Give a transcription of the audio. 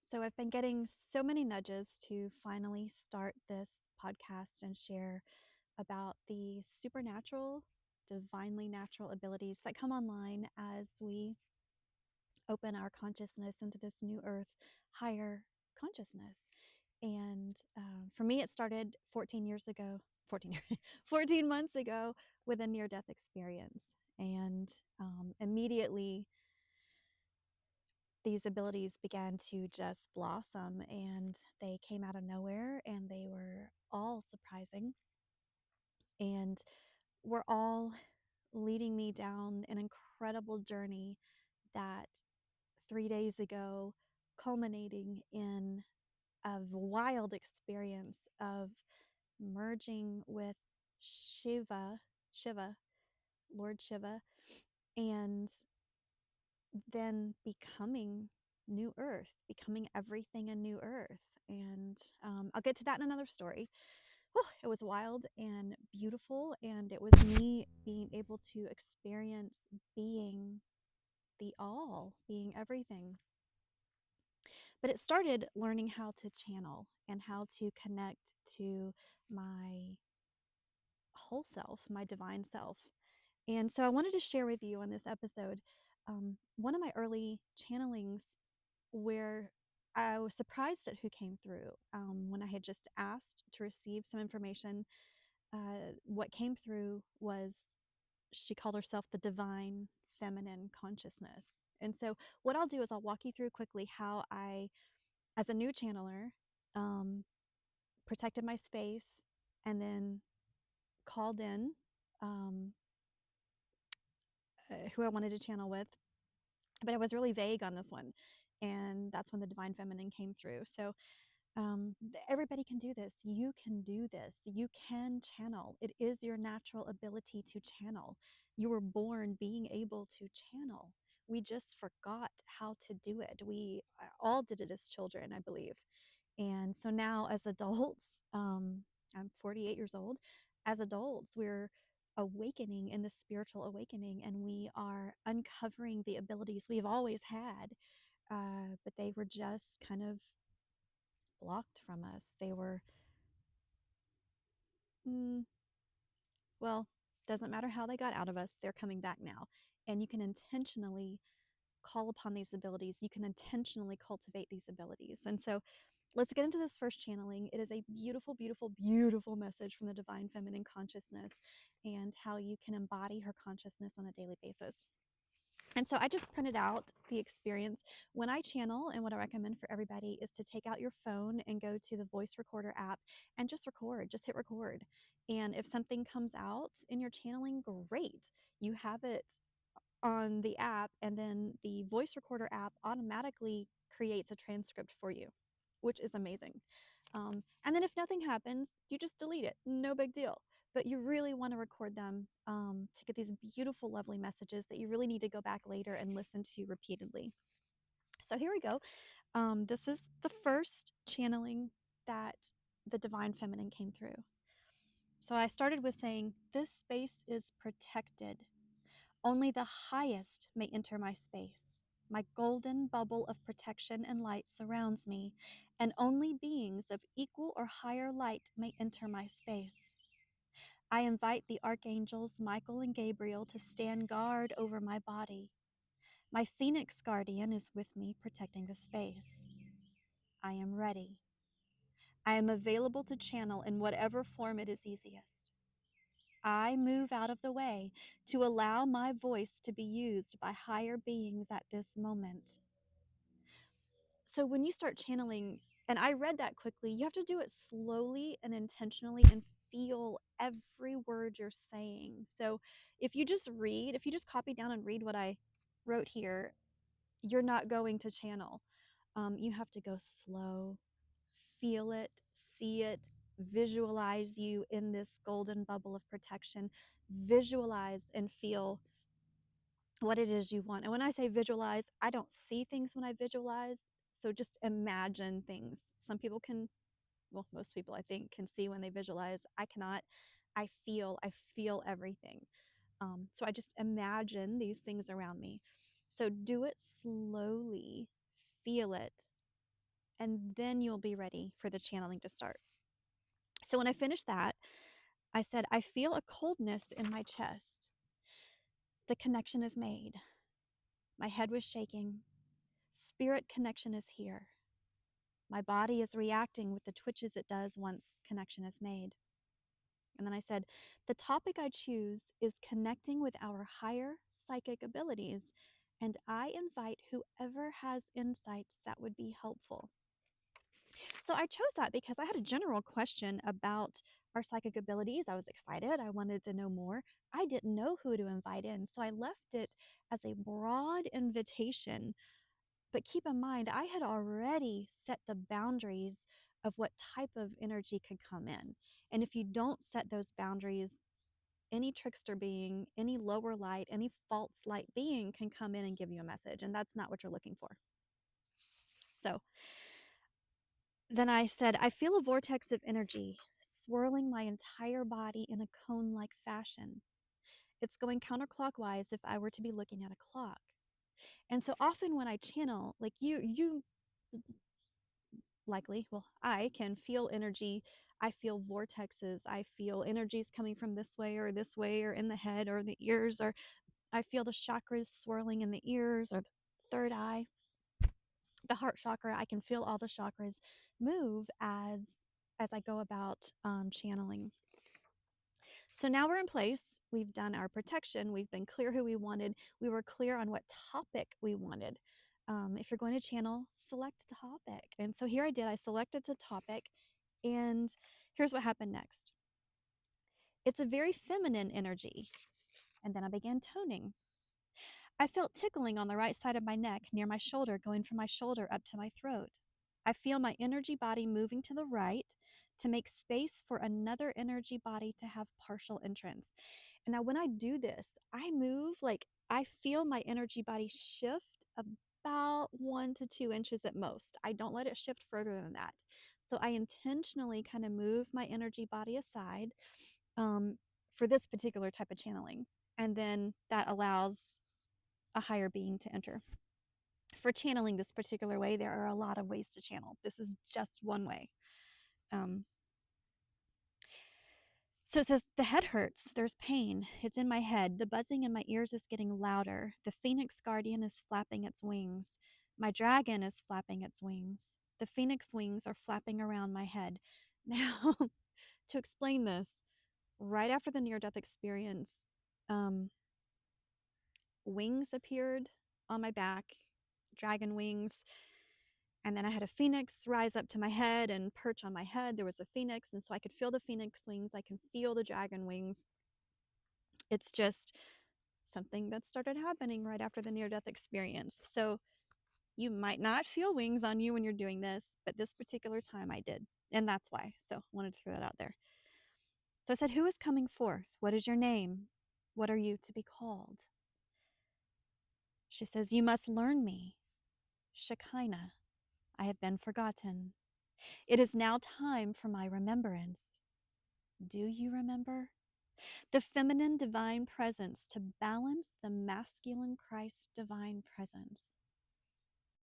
So I've been getting so many nudges to finally start this podcast and share about the supernatural, divinely natural abilities that come online as we open our consciousness into this new earth, higher consciousness. And for me, it started 14 years ago, 14 months ago with a near death experience. And immediately, these abilities began to just blossom, and they came out of nowhere, and they were all surprising, and were all leading me down an incredible journey that 3 days ago culminating in a wild experience of merging with Shiva, Lord Shiva, and then becoming new earth, becoming everything in new earth. And I'll get to that in another story. Whew, it was wild and beautiful, and it was me being able to experience being the all, being everything. But it started learning how to channel and how to connect to my whole self, my divine self. And so I wanted to share with you on this episode one of my early channelings where I was surprised at who came through. When I had just asked to receive some information, what came through was she called herself the divine feminine consciousness. And so, what I'll do is I'll walk you through quickly how I, as a new channeler, um, protected my space and then called in um, who I wanted to channel with. But I was really vague on this one. And that's when the divine feminine came through. So, everybody can do this. You can do this. You can channel. It is your natural ability to channel. You were born being able to channel. We just forgot how to do it. We all did it as children, I believe. And so now, as adults, I'm 48 years old. As adults, we're awakening in the spiritual awakening, and we are uncovering the abilities we've always had, but they were just kind of blocked from us. They were, mm, well, doesn't matter how they got out of us, they're coming back now. And you can intentionally call upon these abilities. You can intentionally cultivate these abilities. And so let's get into this first channeling. It is a beautiful, beautiful, beautiful message from the divine feminine consciousness and how you can embody her consciousness on a daily basis. And so I just printed out the experience. When I channel, and what I recommend for everybody is to take out your phone and go to the voice recorder app and just record, just hit record. And if something comes out in your channeling, great. You have it on the app, and then the voice recorder app automatically creates a transcript for you, which is amazing. And then if nothing happens, you just delete it. No big deal. But you really want to record them to get these beautiful, lovely messages that you really need to go back later and listen to repeatedly. So here we go. This is the first channeling that the divine feminine came through. So I started with saying, "This space is protected. Only the highest may enter my space. My golden bubble of protection and light surrounds me, and only beings of equal or higher light may enter my space. I invite the archangels Michael and Gabriel to stand guard over my body. My phoenix guardian is with me, protecting the space. I am ready. I am available to channel in whatever form it is easiest. I move out of the way to allow my voice to be used by higher beings at this moment." So when you start channeling, and I read that quickly, you have to do it slowly and intentionally and feel every word you're saying. So if you just read, if you just copy down and read what I wrote here, you're not going to channel. You have to go slow, feel it, see it, visualize you in this golden bubble of protection, visualize and feel what it is you want. And when I say visualize, I don't see things when I visualize. So just imagine things. Some people can, well, most people I think can see when they visualize. I cannot. I feel everything. So I just imagine these things around me. So do it slowly, feel it, and then you'll be ready for the channeling to start. So when I finished that, I said, I feel a coldness in my chest. The connection is made. My head was shaking. Spirit connection is here. My body is reacting with the twitches it does once connection is made. And then I said, the topic I choose is connecting with our higher psychic abilities, and I invite whoever has insights that would be helpful. So I chose that because I had a general question about our psychic abilities. I was excited. I wanted to know more. I didn't know who to invite in. So I left it as a broad invitation. But keep in mind, I had already set the boundaries of what type of energy could come in. And if you don't set those boundaries, any trickster being, any lower light, any false light being can come in and give you a message. And that's not what you're looking for. So then I said, I feel a vortex of energy swirling my entire body in a cone-like fashion. It's going counterclockwise if I were to be looking at a clock. And so often when I channel, like you likely, well, I can feel energy. I feel vortexes. I feel energies coming from this way or in the head or the ears, or I feel the chakras swirling in the ears or the third eye, the heart chakra. I can feel all the chakras move as I go about channeling. So now we're in place. We've done our protection. We've been clear who we wanted. We were clear on what topic we wanted. If you're going to channel, select a topic. And so here I did. I selected a topic, and here's what happened next. It's a very feminine energy. And then I began toning. I felt tickling on the right side of my neck near my shoulder, going from my shoulder up to my throat. I feel my energy body moving to the right to make space for another energy body to have partial entrance. And now when I do this, I move like I feel my energy body shift about 1 to 2 inches at most. I don't let it shift further than that. So I intentionally kind of move my energy body aside for this particular type of channeling. And then that allows a higher being to enter. For channeling this particular way, there are a lot of ways to channel. This is just one way. So it says, the head hurts. There's pain. It's in my head. The buzzing in my ears is getting louder. The phoenix guardian is flapping its wings. My dragon is flapping its wings. The phoenix wings are flapping around my head. Now, to explain this, right after the near-death experience, wings appeared on my back, dragon wings. And then I had a phoenix rise up to my head and perch on my head. There was a phoenix, and so I could feel the phoenix wings. I can feel the dragon wings. It's just something that started happening right after the near-death experience. So you might not feel wings on you when you're doing this, but this particular time I did. And that's why. So I wanted to throw that out there. So I said, who is coming forth? What is your name? What are you to be called? She says, you must learn me. Shekinah, I have been forgotten. It is now time for my remembrance. Do you remember? The feminine divine presence to balance the masculine Christ divine presence.